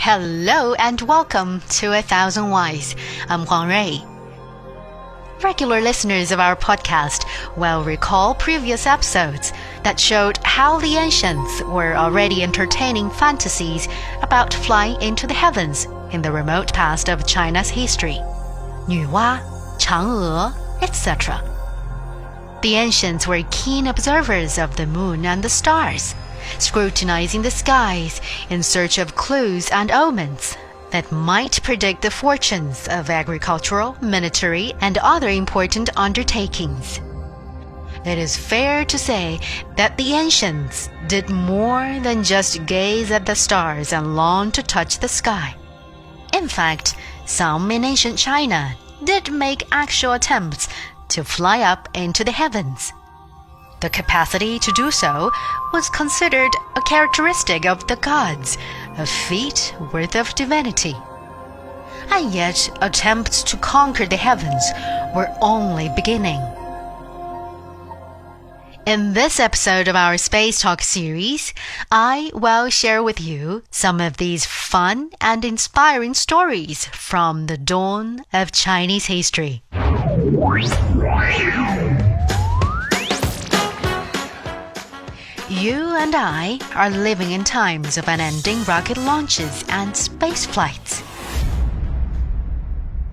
Hello and welcome to 1,000 Whys. I'm Huang Rui. Regular listeners of our podcast will recall previous episodes that showed how the ancients were already entertaining fantasies about flying into the heavens in the remote past of China's history. 女娲, 嫦娥, etc. The ancients were keen observers of the moon and the stars, scrutinizing the skies in search of clues and omens that might predict the fortunes of agricultural, military, and other important undertakings. It is fair to say that the ancients did more than just gaze at the stars and long to touch the sky. In fact, some in ancient China did make actual attempts to fly up into the heavens. The capacity to do so was considered a characteristic of the gods, a feat worth of divinity. And yet, attempts to conquer the heavens were only beginning. In this episode of our Space Talk series, I will share with you some of these fun and inspiring stories from the dawn of Chinese history. You and I are living in times of unending rocket launches and space flights.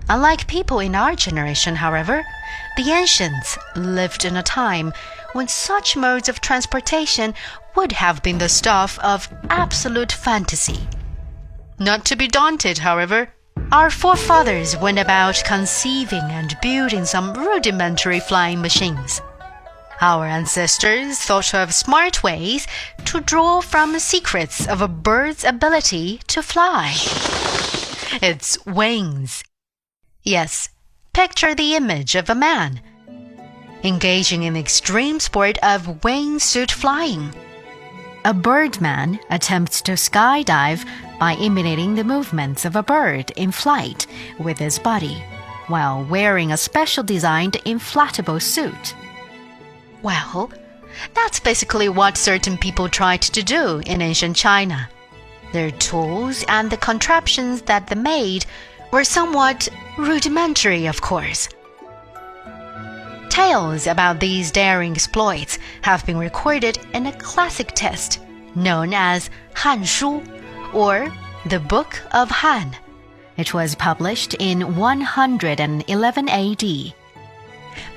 Unlike people in our generation, however, the ancients lived in a time when such modes of transportation would have been the stuff of absolute fantasy. Not to be daunted, however, our forefathers went about conceiving and building some rudimentary flying machines. Our ancestors thought of smart ways to draw from the secrets of a bird's ability to fly. Its wings. Yes, picture the image of a man engaging in the extreme sport of wingsuit flying. A birdman attempts to skydive by imitating the movements of a bird in flight with his body, while wearing a special designed inflatable suit. Well, that's basically what certain people tried to do in ancient China. Their tools and the contraptions that they made were somewhat rudimentary, of course. Tales about these daring exploits have been recorded in a classic text known as Han Shu, or the Book of Han. It was published in 111 AD.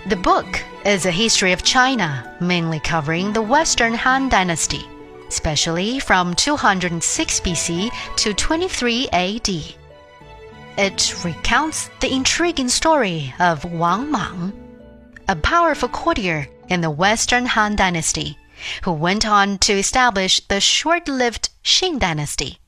The book is a history of China, mainly covering the Western Han Dynasty, especially from 206 BC to 23 AD. It recounts the intriguing story of Wang Mang, a powerful courtier in the Western Han Dynasty, who went on to establish the short-lived Qing Dynasty.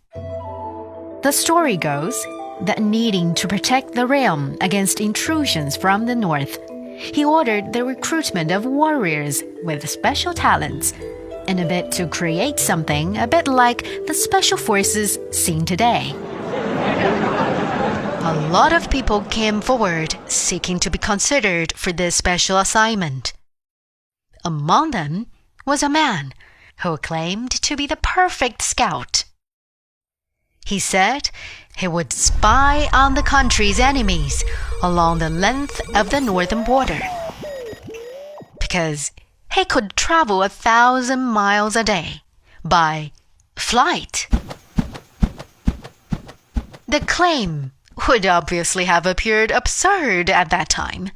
The story goes that needing to protect the realm against intrusions from the north, he ordered the recruitment of warriors with special talents in a bid to create something a bit like the special forces seen today. A lot of people came forward seeking to be considered for this special assignment. Among them was a man who claimed to be the perfect scout. He said he would spy on the country's enemies along the length of the northern border, because he could travel 1,000 miles a day by flight. The claim would obviously have appeared absurd at that time,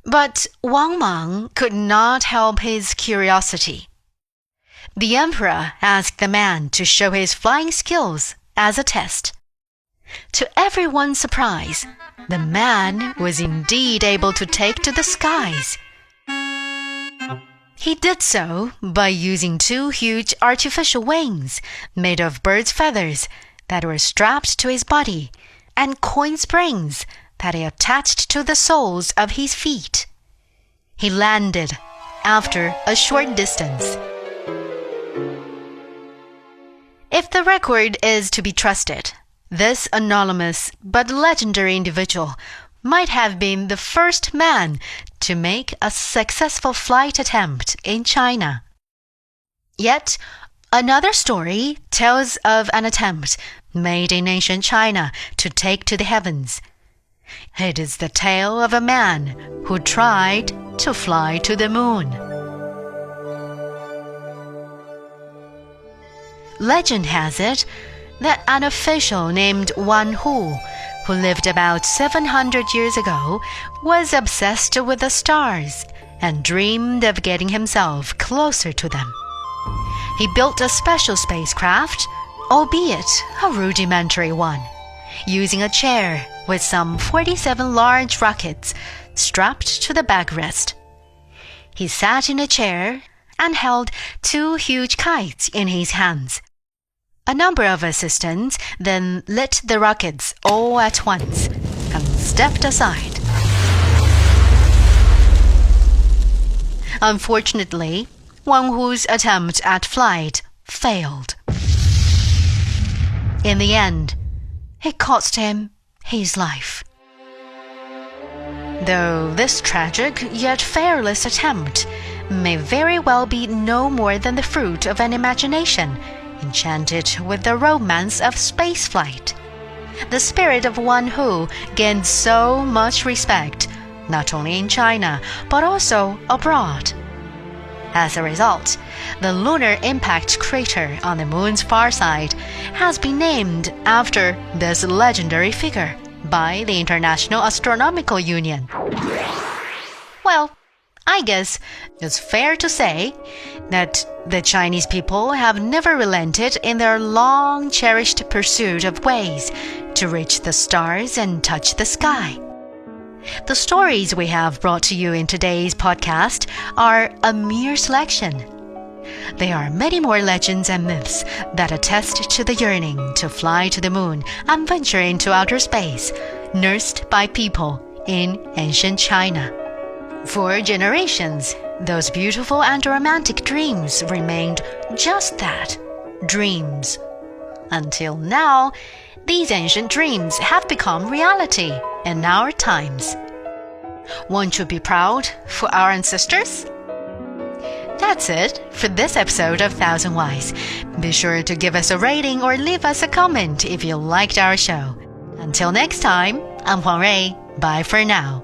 but Wang Mang could not help his curiosity. The emperor asked the man to show his flying skills as a test. To everyone's surprise, the man was indeed able to take to the skies. He did so by using 2 huge artificial wings made of birds' feathers that were strapped to his body and coin springs that he attached to the soles of his feet. He landed after a short distance. If the record is to be trusted, this anonymous but legendary individual might have been the first man to make a successful flight attempt in China. Yet, Another story tells of an attempt made in ancient China to take to the heavens. It is the tale of a man who tried to fly to the moon. Legend has it that an official named Wan Hu, who lived about 700 years ago, was obsessed with the stars and dreamed of getting himself closer to them. He built a special spacecraft, albeit a rudimentary one, using a chair with some 47 large rockets strapped to the backrest. He sat in a chair and held 2 huge kites in his hands. A number of assistants then lit the rockets all at once and stepped aside. Unfortunately, Wang Hu's attempt at flight failed. In the end, it cost him his life. Though this tragic yet fearless attempt may very well be no more than the fruit of an imagination enchanted with the romance of spaceflight, the spirit of Wan Hu gained so much respect, not only in China, but also abroad. As a result, the lunar impact crater on the moon's far side has been named after this legendary figure by the International Astronomical Union. Well, I guess it's fair to say that the Chinese people have never relented in their long-cherished pursuit of ways to reach the stars and touch the sky. The stories we have brought to you in today's podcast are a mere selection. There are many more legends and myths that attest to the yearning to fly to the moon and venture into outer space, nursed by people in ancient China. For generations, those beautiful and romantic dreams remained just that, dreams. Until now, these ancient dreams have become reality in our times. Won't you be proud for our ancestors? That's it for this episode of Thousand Wise. Be sure to give us a rating or leave us a comment if you liked our show. Until next time, I'm Huang Rui. Bye for now.